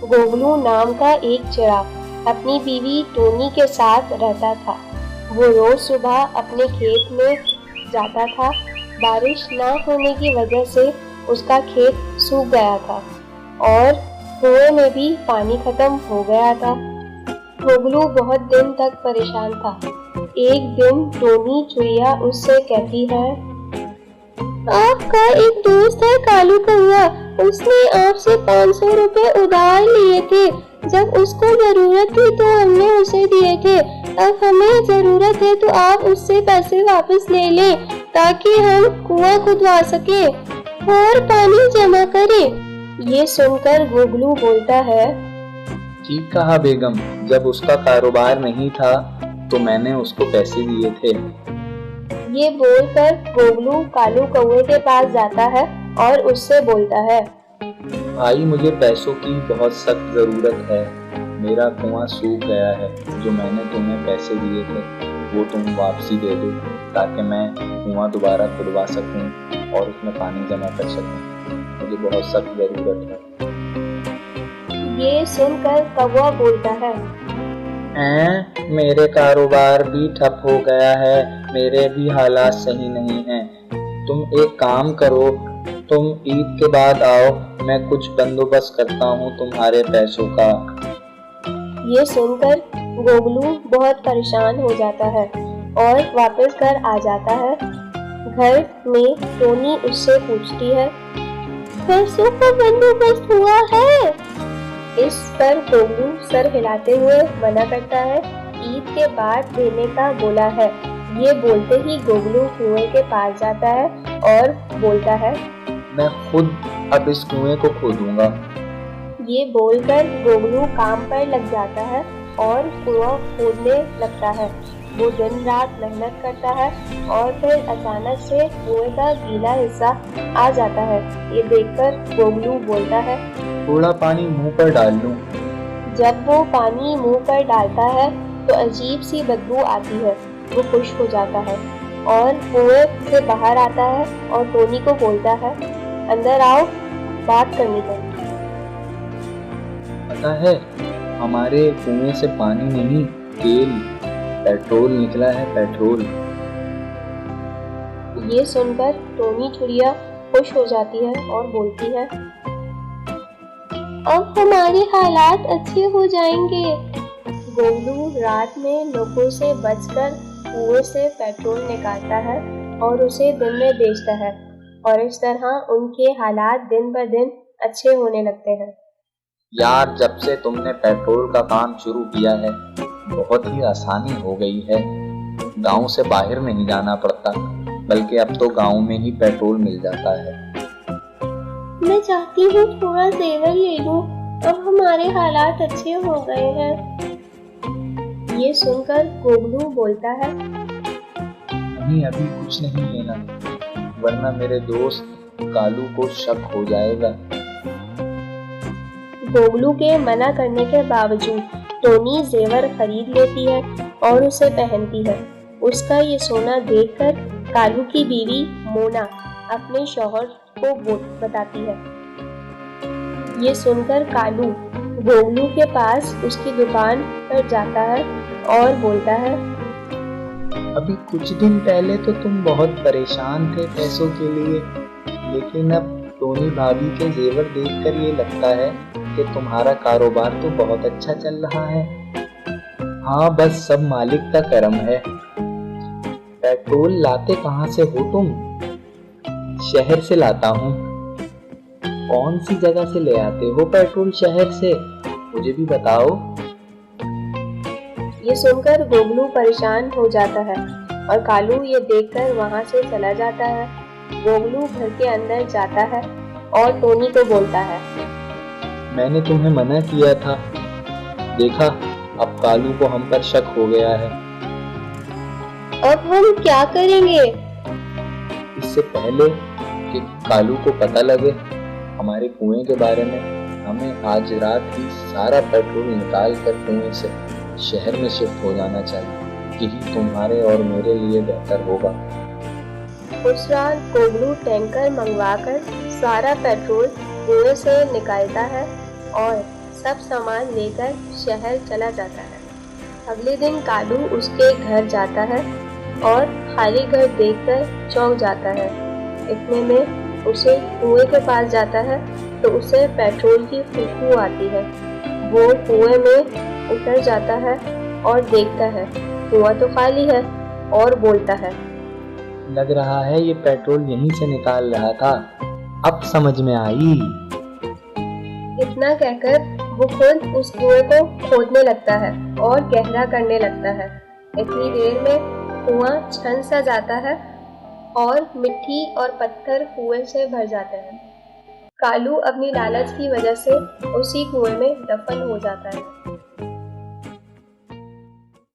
गोगलू नाम का एक चिड़िया अपनी बीवी टोनी के साथ रहता था। वो रोज सुबह अपने खेत में जाता था। बारिश न होने की वजह से उसका खेत सूख गया था और कुएं में भी पानी खत्म हो गया था। गोगलू बहुत दिन तक परेशान था। एक दिन टोनी चिड़िया उससे कहती है, आपका एक दोस्त है कालू कौआ, उसने आपसे 500 रुपए उधार लिए थे। जब उसको जरूरत थी तो हमने उसे दिए थे। अब हमें जरूरत है तो आप उससे पैसे वापस ले लें ताकि हम कुआं खुदवा सके और पानी जमा करें। ये सुनकर गोगलू बोलता है, ठीक कहा बेगम, जब उसका कारोबार नहीं था तो मैंने उसको पैसे दिए थे। ये बोलकर गोगलू कालू कौवे के पास जाता है और उससे बोलता है, भाई मुझे पैसों की बहुत सख्त जरूरत है। मेरा कुआं सूख गया है। जो मैंने तुम्हें पैसे दिए थे वो तुम वापसी दे दो ताकि मैं कुआं दोबारा खुदवा सकूं और उसमें पानी जमा कर सकूं। मुझे बहुत सख्त जरूरत है। ये सुनकर कौवा बोलता है, मेरे कारोबार भी ठप हो गया है। मेरे भी हालात सही नहीं हैं। तुम एक काम करो, तुम ईद के बाद आओ, मैं कुछ बंदोबस्त करता हूँ तुम्हारे पैसों का। ये सुनकर गोगलू बहुत परेशान हो जाता है और वापस घर आ जाता है। घर में टोनी उससे पूछती है, पैसों का बंदोबस्त हुआ है? इस पर गोगलू सर हिलाते हुए मना करता है। ईद के बाद देने का बोला है। ये बोलते ही गोगलू कुएं के पास जाता है और बोलता है, मैं खुद अब इस कुएं को खोदूंगा। ये बोलकर गोगलू काम पर लग जाता है और कुआं खोदने लगता है। वो दिन रात मेहनत करता है और फिर अचानक से कुएं का गीला हिस्सा आ जाता है। ये देखकर गोगलू बोलता है, थोड़ा पानी मुंह पर डाल लूं। जब वो पानी मुंह पर डालता है तो अजीब सी बदबू आती है। वो खुश हो जाता है और कुएं से बाहर आता है और टोनी को बोलता है, अंदर आओ, बात करनी पड़ेगी। पता है, हमारे कुएं से पानी नहीं, तेल, पेट्रोल निकला है, पेट्रोल। ये सुनकर टोनी चिड़िया खुश हो जाती है और बोलती है, अब हमारे हालात अच्छे हो जाएंगे। गोगलू रात में लोगों से बचकर कुएं से पेट्रोल निकालता है और उसे दिन में बेचता है और इस तरह उनके हालात दिन ब दिन अच्छे होने लगते हैं। यार, जब से तुमने पेट्रोल का काम शुरू किया है बहुत ही आसानी हो गई है। गांव से बाहर नहीं जाना पड़ता, बल्कि अब तो गांव में ही पेट्रोल मिल जाता है। मैं चाहती हूँ थोड़ा जेवर ले लूं, अब हमारे हालात अच्छे हो गए हैं। ये सुनकर गोगलू बोलता है, नहीं, अभी कुछ नहीं लेना, वरना मेरे दोस्त कालू को शक हो जाएगा। गोगलू के मना करने के बावजूद टोनी जेवर खरीद लेती है और उसे पहनती है। उसका ये सोना देखकर कालू की बीवी मोना अपने शौहर को बताती है। ये सुनकर कालू गोगलू के पास उसकी दुकान पर जाता है और बोलता है, अभी कुछ दिन पहले तो तुम बहुत परेशान थे पैसों के लिए, लेकिन अब टोनी भाभी के जेवर देखकर ये लगता है कि तुम्हारा कारोबार तो बहुत अच्छा चल रहा है। हाँ, बस सब मालिक का करम है। पेट्रोल लाते कहाँ से हो तुम? शहर से लाता हूँ। कौन सी जगह से ले आते हो पेट्रोल शहर से? मुझे भी बताओ। ये सुनकर गोगलू परेशान हो जाता है और कालू ये देखकर वहां से चला जाता है। गोगलू घर के अंदर जाता है और टोनी को बोलता है, मैंने तुम्हें मना किया था, देखा, अब कालू को हम पर शक हो गया है। अब हम क्या करेंगे? इससे पहले कि कालू को पता लगे हमारे कुएं के बारे में, हमें आज रात ही सारा पेट्रोल निकाल कर कुएं से शहर में शिफ्ट हो जाना चाहिए। यही तुम्हारे और मेरे लिए बेहतर होगा। उस रात गोगलू टैंकर मंगवाकर सारा पेट्रोल कुएं से निकालता है और सब सामान लेकर शहर चला जाता है। अगले दिन कालू उसके घर जाता है और खाली घर देखकर चौंक जाता है। इतने में उसे कुएं के पास जाता है तो उसे पेट्रोल की खुशबू आती है। वो कुएं में उतर जाता है और देखता है कुआं तो खाली है और बोलता है, लग रहा है ये पेट्रोल यहीं से निकाल रहा था, अब समझ में आई। इतना कहकर वो खुद उस कुएं को खोदने लगता है और गहरा करने लगता है। इतनी देर में कुआं छन सा जाता है और मिट्टी और पत्थर कुएं से भर जाते हैं। कालू अपनी लालच की वजह से उसी कुएं में दफन हो जाता है।